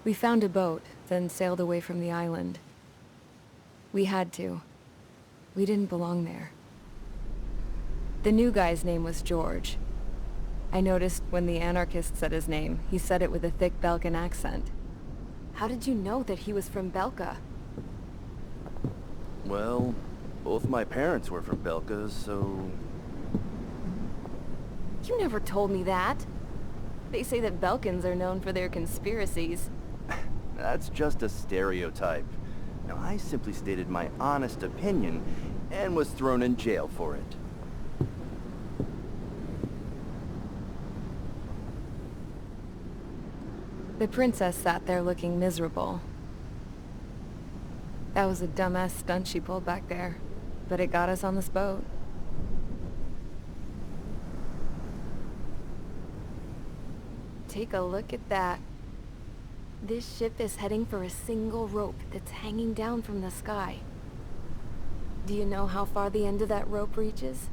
We found a boat, then sailed away from the island. We had to. We didn't belong there. The new guy's name was George. I noticed when the anarchist said his name, he said it with a thick Belkan accent. How did you know that he was from Belka? Well, both my parents were from Belka, so... You never told me that. They say that Belkans are known for their conspiracies. That's just a stereotype. Now, I simply stated my honest opinion and was thrown in jail for it. The princess sat there looking miserable. That was a dumbass stunt she pulled back there, but it got us on this boat. Take a look at that. This ship is heading for a single rope that's hanging down from the sky. Do you know how far the end of that rope reaches?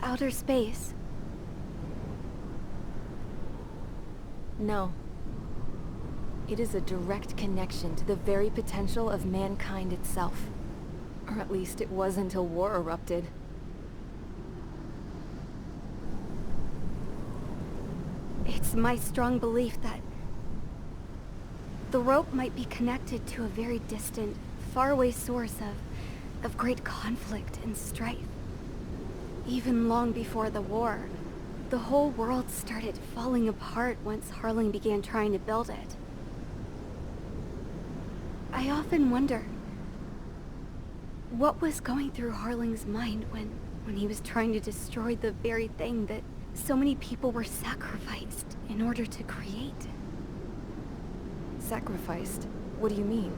Outer space. No. It is a direct connection to the very potential of mankind itself. Or at least it was until war erupted. It's my strong belief that the rope might be connected to a very distant, faraway source of great conflict and strife. Even long before the war, the whole world started falling apart once Harling began trying to build it. I often wonder what was going through Harling's mind when he was trying to destroy the very thing that so many people were sacrificed in order to create. Sacrificed? What do you mean?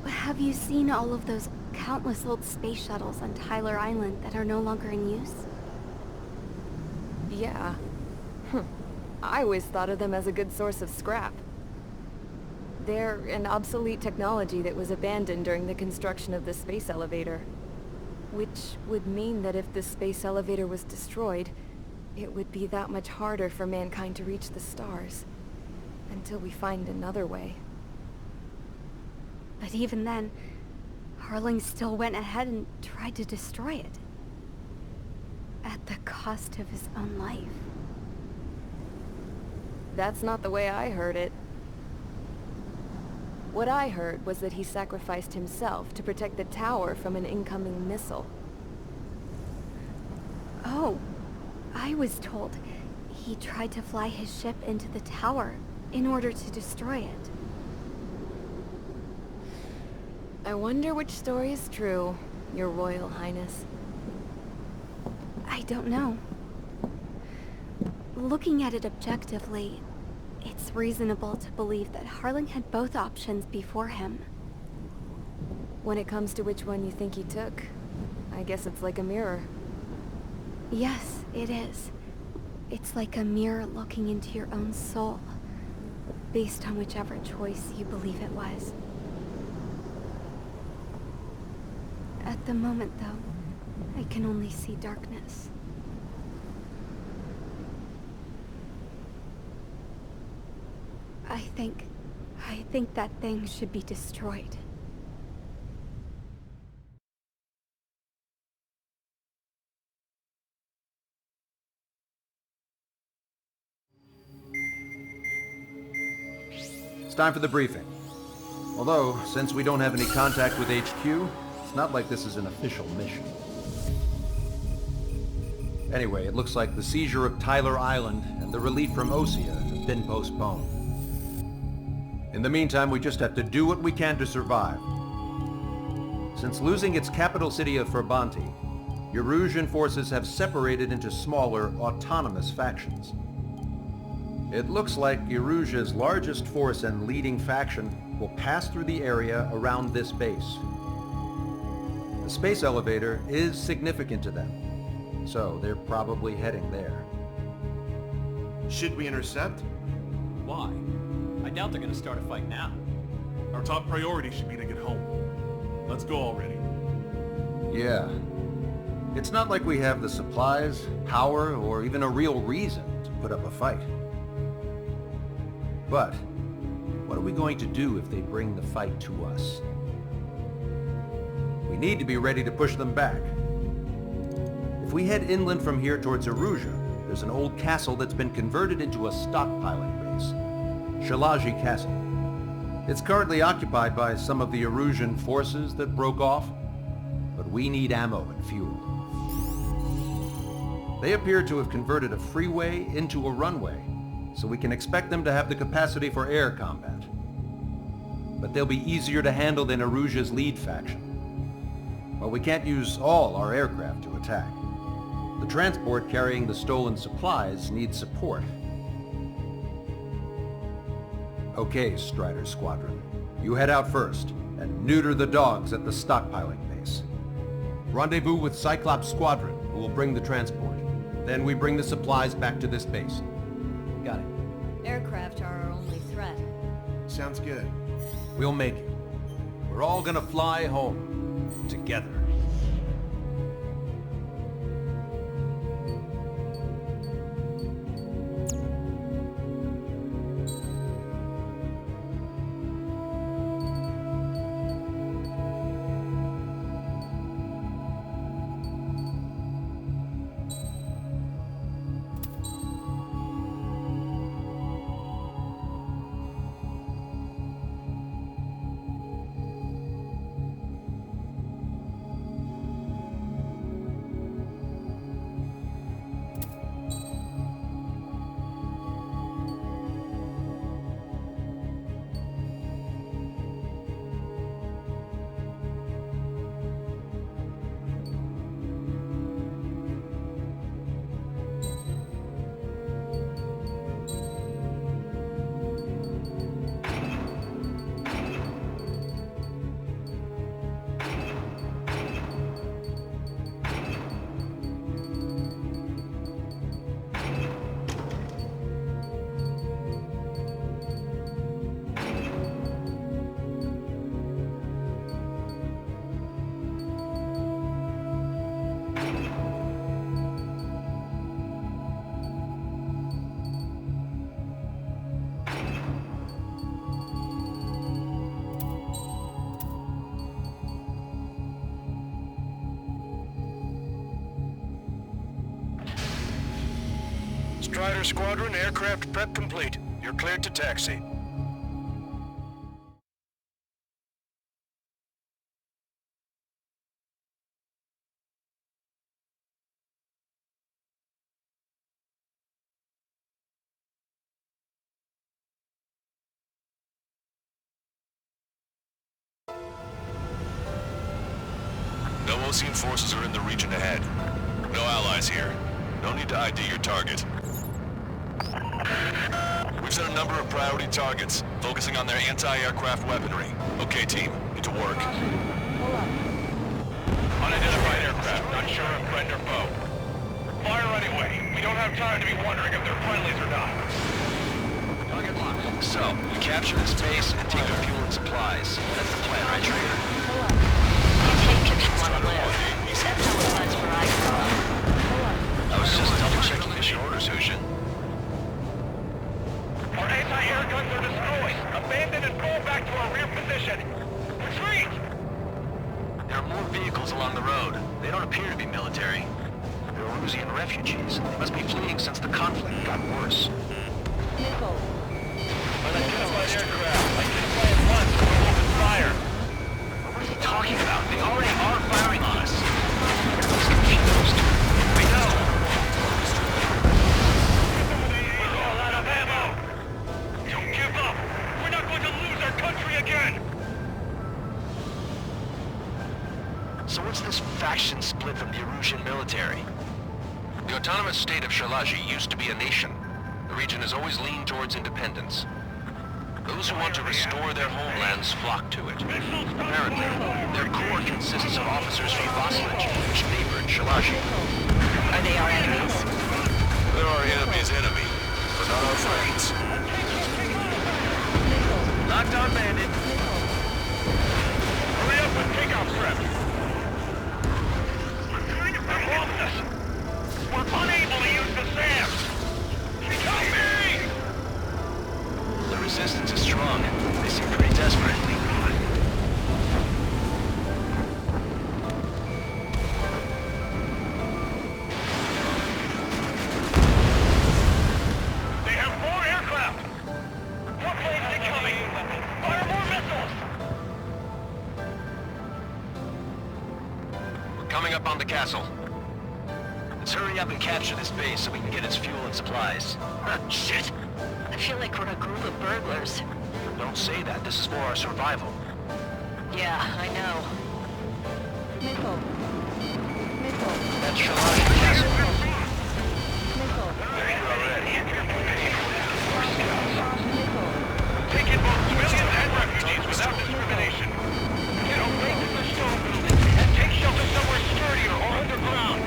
Have you seen all of those countless old space shuttles on Tyler Island that are no longer in use? Yeah. I always thought of them as a good source of scrap. They're an obsolete technology that was abandoned during the construction of the space elevator. Which would mean that if the space elevator was destroyed, it would be that much harder for mankind to reach the stars. Until we find another way. But even then, Harling still went ahead and tried to destroy it. At the cost of his own life. That's not the way I heard it. What I heard was that he sacrificed himself to protect the tower from an incoming missile. Oh, I was told he tried to fly his ship into the tower in order to destroy it. I wonder which story is true, Your Royal Highness. I don't know. Looking at it objectively, it's reasonable to believe that Harling had both options before him. When it comes to which one you think he took, I guess it's like a mirror. Yes, it is. It's like a mirror looking into your own soul, based on whichever choice you believe it was. At the moment, though, I can only see darkness. I think that thing should be destroyed. It's time for the briefing. Although, since we don't have any contact with HQ, it's not like this is an official mission. Anyway, it looks like the seizure of Tyler Island and the relief from Osea have been postponed. In the meantime, we just have to do what we can to survive. Since losing its capital city of Ferbanti, Erusian forces have separated into smaller, autonomous factions. It looks like Erusia's largest force and leading faction will pass through the area around this base. The space elevator is significant to them, so they're probably heading there. Should we intercept? Why? I doubt they're gonna start a fight now. Our top priority should be to get home. Let's go already. Yeah. It's not like we have the supplies, power, or even a real reason to put up a fight. But, what are we going to do if they bring the fight to us? We need to be ready to push them back. If we head inland from here towards Erusia, there's an old castle that's been converted into a stockpiling base. Shalaji Castle. It's currently occupied by some of the Erusian forces that broke off, but we need ammo and fuel. They appear to have converted a freeway into a runway, so we can expect them to have the capacity for air combat. But they'll be easier to handle than Erusia's lead faction. While we can't use all our aircraft to attack, the transport carrying the stolen supplies needs support. Okay, Strider Squadron. You head out first, and neuter the dogs at the stockpiling base. Rendezvous with Cyclops Squadron, who will bring the transport. Then we bring the supplies back to this base. Got it. Aircraft are our only threat. Sounds good. We'll make it. We're all gonna fly home. Together. Strider Squadron, aircraft prep complete. You're cleared to taxi. No Osean forces are in the region ahead. No allies here. No need to ID your target. We've set a number of priority targets, focusing on their anti-aircraft weaponry. Okay, team, get to work. Unidentified aircraft, not sure if friend or foe. Fire anyway. We don't have time to be wondering if they're friendlies or not. Target locked. So, we capture this base and take their fuel and supplies. That's the plan, right, Trader? You take it if you want to live. That's how it was for Icon. I was just double-checking mission orders, Hushin. Our anti-air guns are destroyed. Abandon and fall back to our rear position. Retreat! There are more vehicles along the road. They don't appear to be military. They're Erusian refugees. They must be fleeing since the conflict got worse. Unidentified aircraft. Identify at once or we'll open fire. What is he talking about? They already are firing on us. Everyone's confused. We know. We're all out of ammo. Don't give up. We're not going to lose our country again. So what's this faction split from the Erusian military? The autonomous state of Shalaji used to be a nation. The region has always leaned towards independence. Those who want to restore their homelands flock to it. Apparently, their core consists of officers from Vassilage, which neighbored Shalaji. Are they our enemies? They're our enemy's enemy, but not our friends. Locked on, bandit. Hurry up with takeoff prep. They're Coming up on the castle. Let's hurry up and capture this base so we can get its fuel and supplies. Shit! I feel like we're a group of burglars. Don't say that. This is for our survival. Yeah, I know. Missile. Missile. That's Shalashi Castle. Missile. There you are already. Missile. Take in both civilians and refugees without discrimination. Get away from the stone building and take shelter somewhere sturdier or underground.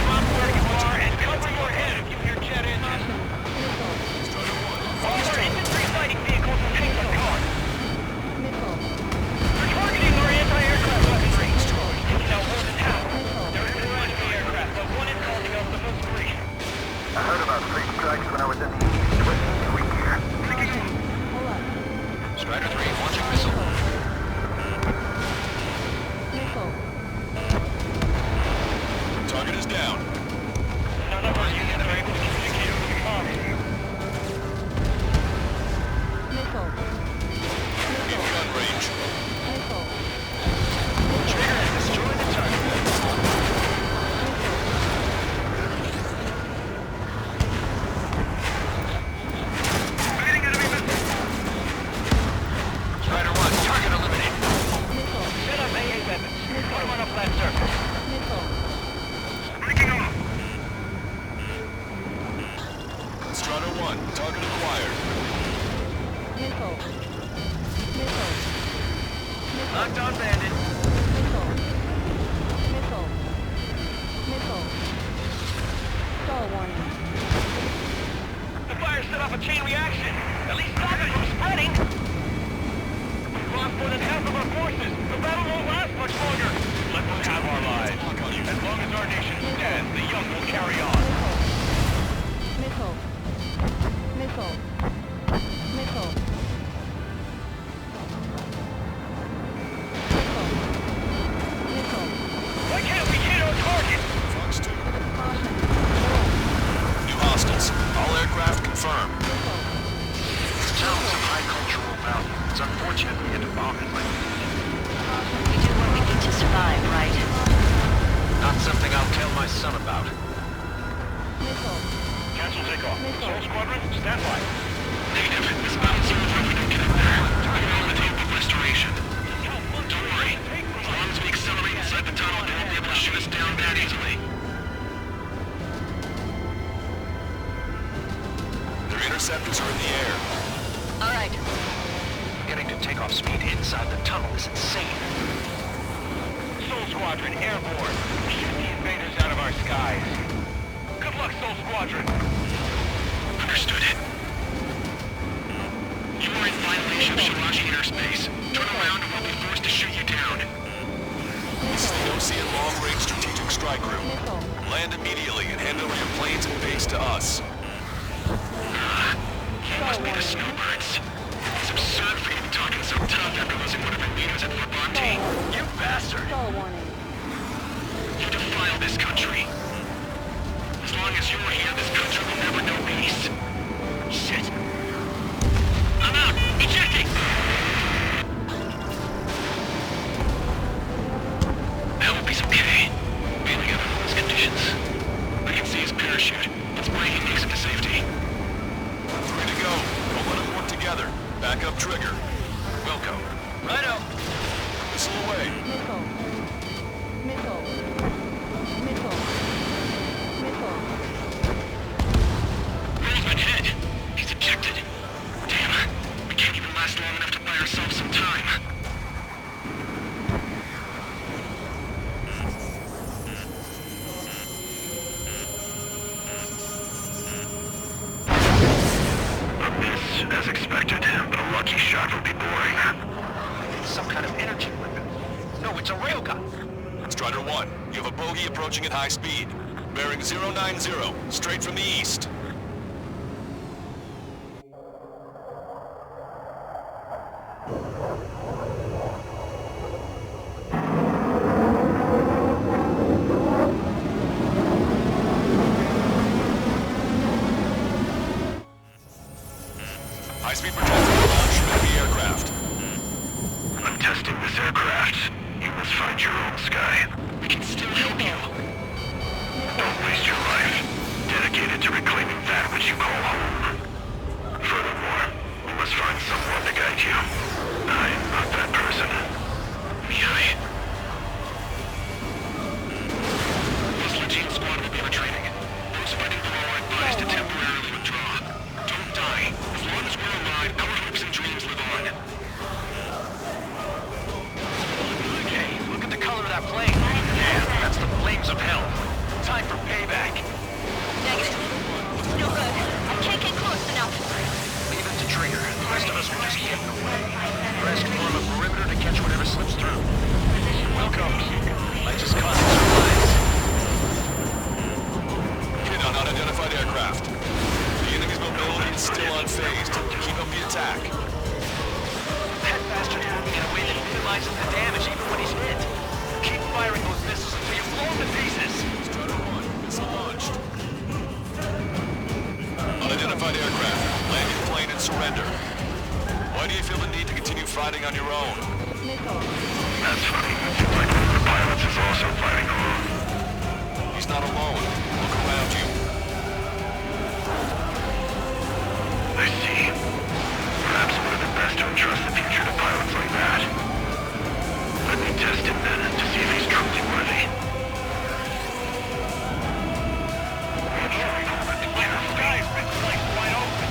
Drop where you are and cover your head if you hear jet engines. All our infantry fighting vehicles will take the cars. Missile. We're targeting our anti-aircraft weaponry. Taking out more than half. There are 2 enemy aircraft, but one is causing us the most grief. I heard about 3 strikes when I was in the east with week here. Hold up. Strider 3, launching missile. Missile. Target is down. None of our units are able to communicate over the comms. Missile. In gun range. Missile. Trigger and destroy the target. Fighting enemy missile. Strider 1, target eliminated. Missile. Set up AA weapons. Put them on a flat surface. Missile. Breaking off. Strider 1, target acquired. Missile. Missile. Locked on bandit. Missile. Missile. Missile. Stall warning. The fire set off a chain reaction. At least stop it from spreading. We've lost more than half of our forces. The battle won't last much longer. Let us have our lives. As long as our nation stands, the young will carry on. Missile. Missile. Missile. Missile. Missile. Why can't we hit our target? Fox 2. Caution. New hostiles. All aircraft confirmed. Missile. This town's of high cultural value. It's unfortunate we had to bomb it like this. We do what we need to survive, right? Not something I'll tell my son about. Missile. Cancel takeoff. Missile. Soul Squadron, stand by. Negative. This bounce over if we don't get up there. We're on the tape of restoration. Don't worry. As long as we accelerate inside the tunnel, they won't be able to shoot us down that easily. Their interceptors are in the air. All right. Getting to takeoff speed inside the tunnel is insane. Soul Squadron, airborne. Shoot the invaders out of our skies. Good luck, Soul Squadron. Understood. You are in violation of Shalashi airspace. Turn around and we'll be forced to shoot you down. This is the Ocean Long-Range Strategic Strike Group. Missile. Land immediately and hand over your planes and base to us. You must be the snowbirds. It's absurd for you to be talking so tough after losing one of your leaders at Fort Bonte. You bastard! Stall warning. You defile this country. As long as you're here, this country will never know peace. Shit. I'm out! Ejecting! I hope he's okay. Bailing out in those conditions. I can see his parachute. Let's pray he makes it to safety. 3 to go. Don't let them work together. Back up trigger. Welcome. Righto. Missile away. Missile. Missile. Missile. Missile. Where's my head? He's ejected. Damn. We can't even last long enough to buy ourselves some time. A miss, as expected, but a lucky shot will be boring. It's some kind of energy weapon. No, it's a railgun. Strider 1, you have a bogey approaching at high speed. Bearing 090, straight from the east. High-speed projector launch enemy aircraft. I'm testing this aircraft. You must find your own sky. We can still time for payback. Negative. No good. I can't get close enough. Leave it to Trigger. The rest of us will just get in the way. The rest form a perimeter to catch whatever slips through. Welcome. I just caught some supplies. Hit on unidentified aircraft. The enemy's mobility is still unfazed. Keep up the attack. That bastard moving in a way that minimizes the damage even when he's hit. Keep firing those missiles until you blow them to pieces. Strider 1, missile launched. Unidentified aircraft. Land your plane and surrender. Why do you feel the need to continue fighting on your own? That's funny. It seems like one of the pilots is also fighting alone. He's not alone. Look around you. I see. Perhaps it would have been best to entrust the future to pilots like that. Let me test him then to see if he's truly worthy. Guys, it's like wide open.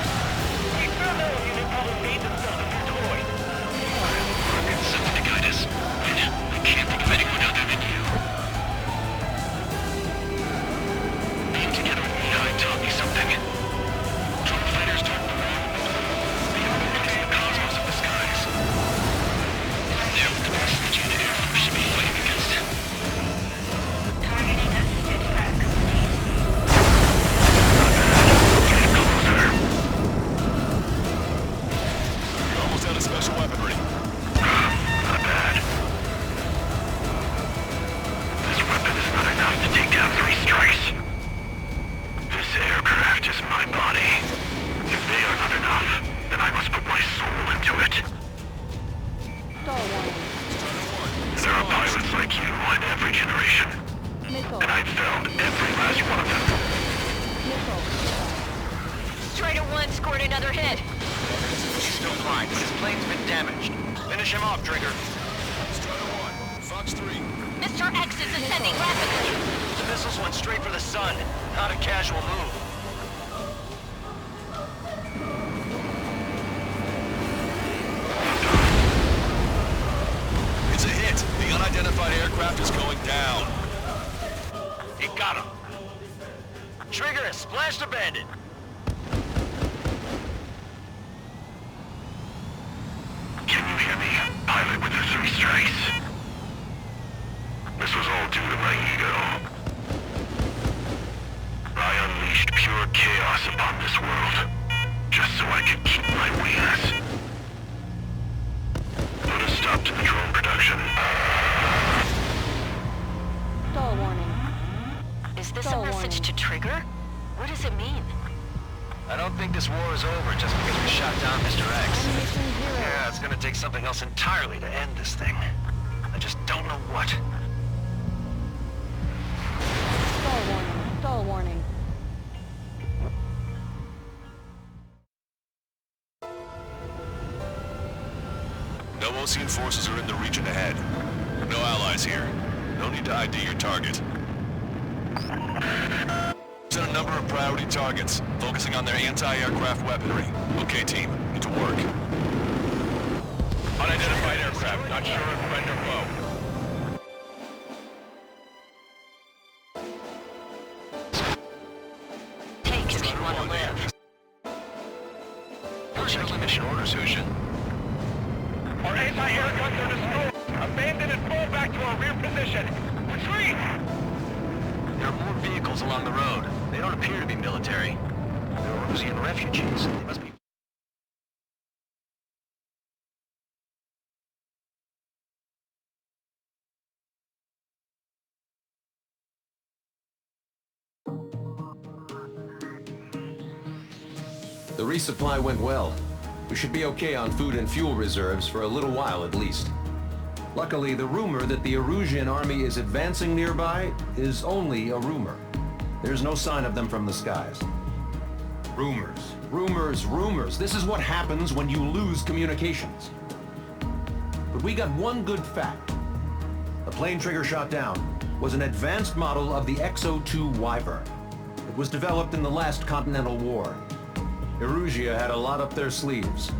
We still know you didn't probably made themselves a new toy. It's something to guide us. I can't think of anyone other than you. Being together with Mihaly taught me something. Drone fighters don't belong. They are the cosmos of the skies. They're the best that you and Air Force should be fighting against. Targeting a stitch back. Get closer. You're almost out of special weaponry. Not bad. This weapon is not enough to take down 3 strikes. This aircraft is my body. If they are not enough, then I must put my soul into it. There are pilots like you in every generation. And I've found every last one of them. Strider 1 scored another hit. He's still fine, but his plane's been damaged. Finish him off, Trigger. Strider 1, Fox 3. Mr. X is ascending rapidly. The missiles went straight for the sun. Not a casual move. It's a hit. The unidentified aircraft is going down. He got him. Trigger has splashed a bandit. Can you hear me? Pilot with the 3 strikes. This was all due to my ego. I unleashed pure chaos upon this world, just so I could keep my wings. Put a stop to the drone production. Stall warning. Is this Stall a message to Trigger? What does it mean? I don't think this war is over just because we shot down Mr. X. Mission 0. Yeah, it's gonna take something else entirely to end this thing. I just don't know what. Stall warning. Stall warning. No Osean forces are in the region ahead. No allies here. No need to ID your target. There's a number of priority targets, focusing on their anti-aircraft weaponry. Okay, team, get to work. Unidentified aircraft, not sure if friend or foe. Take if you want to live. Those are the mission orders, Hushin. Our anti-air guns are destroyed. Abandon and fall back to our rear position. Retreat! There are more vehicles along the road. They don't appear to be military. They're Osean refugees. They must be... The resupply went well. We should be okay on food and fuel reserves for a little while at least. Luckily, the rumor that the Erusian army is advancing nearby is only a rumor. There's no sign of them from the skies. Rumors, rumors, rumors. This is what happens when you lose communications. But we got one good fact. The plane Trigger shot down was an advanced model of the XO-2 Wyvern. It was developed in the last Continental War. Erusia had a lot up their sleeves.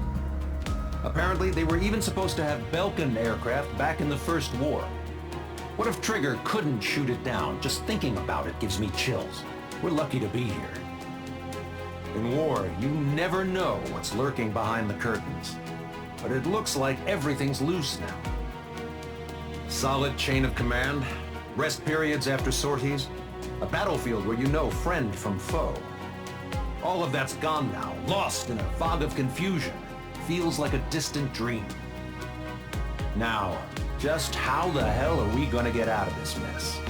Apparently, they were even supposed to have Belkin aircraft back in the First War. What if Trigger couldn't shoot it down? Just thinking about it gives me chills. We're lucky to be here. In war, you never know what's lurking behind the curtains. But it looks like everything's loose now. Solid chain of command, rest periods after sorties, a battlefield where you know friend from foe. All of that's gone now, lost in a fog of confusion. Feels like a distant dream. Now, just how the hell are we gonna get out of this mess?